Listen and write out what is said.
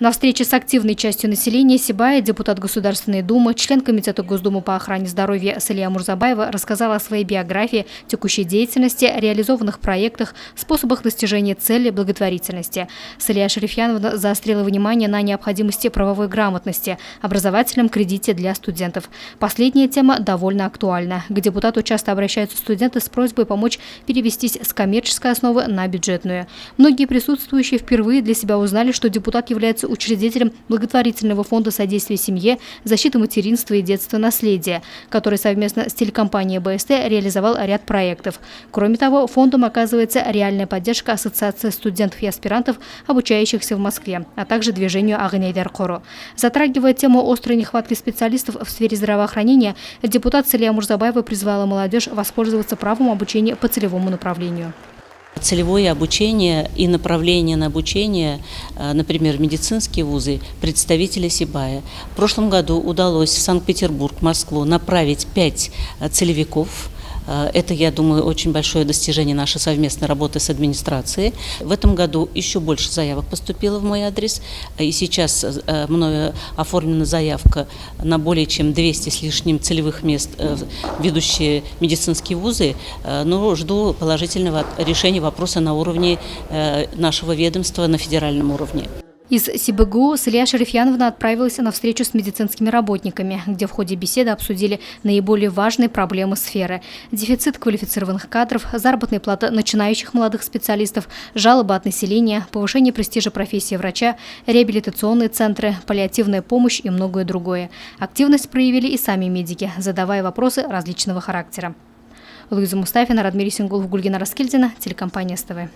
На встрече с активной частью населения Сибая депутат Государственной Думы, член Комитета Госдумы по охране здоровья Салия Мурзабаева рассказала о своей биографии, текущей деятельности, реализованных проектах, способах достижения цели благотворительности. Салия Шарифьяновна заострила внимание на необходимости правовой грамотности, образовательном кредите для студентов. Последняя тема довольно актуальна. К депутату часто обращаются студенты с просьбой помочь перевестись с коммерческой основы на бюджетную. Многие присутствующие впервые для себя узнали, что депутат является учредителем благотворительного фонда содействия семье, защиты материнства и детства наследия, который совместно с телекомпанией БСТ реализовал ряд проектов. Кроме того, фондом оказывается реальная поддержка Ассоциации студентов и аспирантов, обучающихся в Москве, а также движению Агнейдар Коро. Затрагивая тему острой нехватки специалистов в сфере здравоохранения, депутат Салия Мурзабаева призвала молодежь воспользоваться правом обучения по целевому направлению. Целевое обучение и направление на обучение, например, медицинские вузы, представители Сибая. В прошлом году удалось в Санкт-Петербург, Москву направить 5 целевиков. Это, я думаю, очень большое достижение нашей совместной работы с администрацией. В этом году еще больше заявок поступило в мой адрес. И сейчас мною оформлена заявка на более чем 200 с лишним целевых мест в ведущие медицинские вузы. Но жду положительного решения вопроса на уровне нашего ведомства, на федеральном уровне. Из СибГУ Салия Шарифьяновна отправилась на встречу с медицинскими работниками, где в ходе беседы обсудили наиболее важные проблемы сферы: дефицит квалифицированных кадров, заработная плата начинающих молодых специалистов, жалобы от населения, повышение престижа профессии врача, реабилитационные центры, паллиативная помощь и многое другое. Активность проявили и сами медики, задавая вопросы различного характера. Луиза Мустафина, Радмир Исенгулов, Гульгина Раскильдина, телекомпания СТВ.